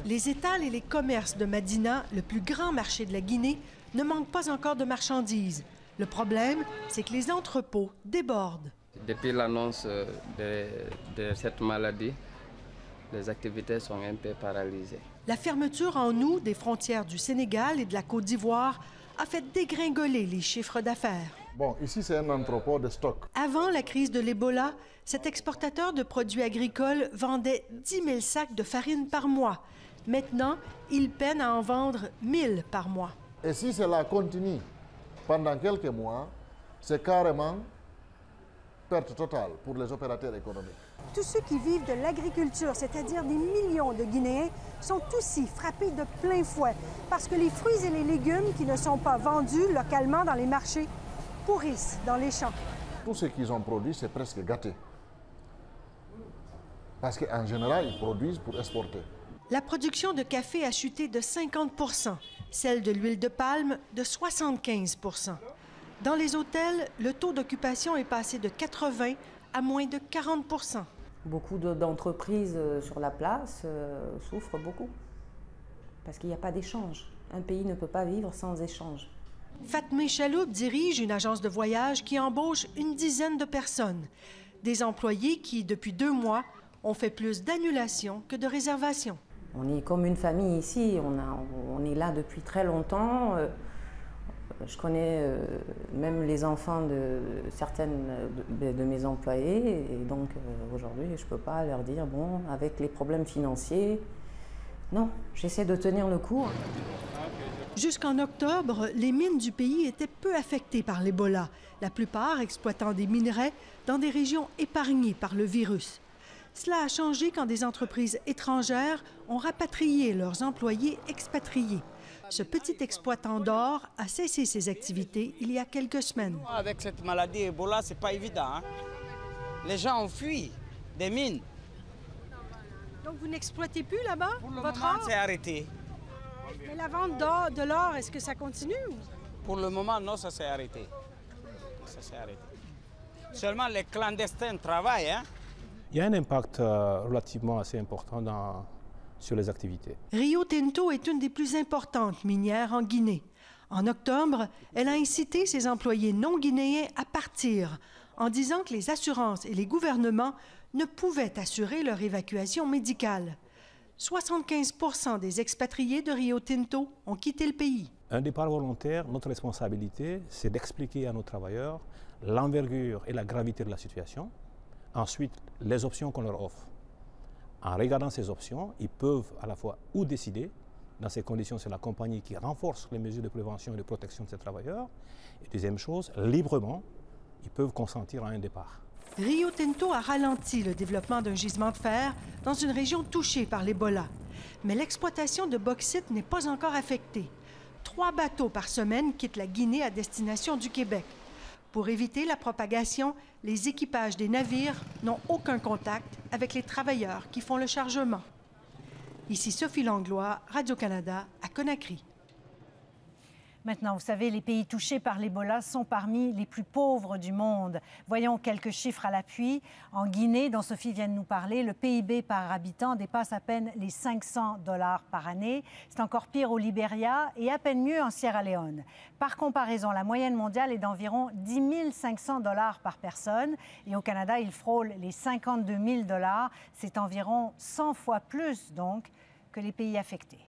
Les étals et les commerces de Madina, le plus grand marché de la Guinée, ne manquent pas encore de marchandises. Le problème, c'est que les entrepôts débordent. Depuis l'annonce de cette maladie, les activités sont un peu paralysées. La fermeture en août des frontières du Sénégal et de la Côte d'Ivoire a fait dégringoler les chiffres d'affaires. Bon, ici, c'est un entrepôt de stock. Avant la crise de l'Ebola, cet exportateur de produits agricoles vendait 10 000 sacs de farine par mois. Maintenant, il peine à en vendre 1 000 par mois. Et si cela continue pendant quelques mois, c'est carrément perte totale pour les opérateurs économiques. Tous ceux qui vivent de l'agriculture, c'est-à-dire des millions de Guinéens, sont aussi frappés de plein fouet parce que les fruits et les légumes qui ne sont pas vendus localement dans les marchés pourrissent dans les champs. Tout ce qu'ils ont produit, c'est presque gâté. Parce qu'en général, ils produisent pour exporter. La production de café a chuté de 50 %, celle de l'huile de palme de 75 %. Dans les hôtels, le taux d'occupation est passé de 80 à moins de 40 %. Beaucoup d'entreprises sur la place souffrent beaucoup parce qu'il n'y a pas d'échange. Un pays ne peut pas vivre sans échange. Fatmé Chaloub dirige une agence de voyage qui embauche une dizaine de personnes. Des employés qui, depuis 2 mois, ont fait plus d'annulations que de réservations. On est comme une famille ici, on est là depuis très longtemps. Je connais même les enfants de certaines de mes employés et donc aujourd'hui je ne peux pas leur dire, bon, avec les problèmes financiers, non, j'essaie de tenir le coup. Jusqu'en octobre, les mines du pays étaient peu affectées par l'Ebola, la plupart exploitant des minerais dans des régions épargnées par le virus. Cela a changé quand des entreprises étrangères ont rapatrié leurs employés expatriés. Ce petit exploitant d'or a cessé ses activités il y a quelques semaines. Avec cette maladie Ebola, c'est pas évident, hein? Les gens ont fui des mines. Donc vous n'exploitez plus là-bas Votre or? C'est arrêté. Mais la vente de l'or, est-ce que ça continue? Pour le moment, non, ça s'est arrêté. Ça s'est arrêté. Seulement les clandestins travaillent, hein? Il y a un impact relativement assez important sur les activités. Rio Tinto est une des plus importantes minières en Guinée. En octobre, elle a incité ses employés non guinéens à partir en disant que les assurances et les gouvernements ne pouvaient assurer leur évacuation médicale. 75 % des expatriés de Rio Tinto ont quitté le pays. Un départ volontaire, notre responsabilité, c'est d'expliquer à nos travailleurs l'envergure et la gravité de la situation. Ensuite, les options qu'on leur offre. En regardant ces options, ils peuvent à la fois ou décider, dans ces conditions, c'est la compagnie qui renforce les mesures de prévention et de protection de ces travailleurs. Et deuxième chose, librement, ils peuvent consentir à un départ. Rio Tinto a ralenti le développement d'un gisement de fer dans une région touchée par l'Ebola. Mais l'exploitation de bauxite n'est pas encore affectée. 3 bateaux par semaine quittent la Guinée à destination du Québec. Pour éviter la propagation, les équipages des navires n'ont aucun contact avec les travailleurs qui font le chargement. Ici Sophie Langlois, Radio-Canada, à Conakry. Maintenant, vous savez, les pays touchés par l'Ebola sont parmi les plus pauvres du monde. Voyons quelques chiffres à l'appui. En Guinée, dont Sophie vient de nous parler, le PIB par habitant dépasse à peine les 500 $ par année. C'est encore pire au Libéria et à peine mieux en Sierra Leone. Par comparaison, la moyenne mondiale est d'environ 10 500 $ par personne. Et au Canada, il frôle les 52 000 $. C'est environ 100 fois plus, donc, que les pays affectés.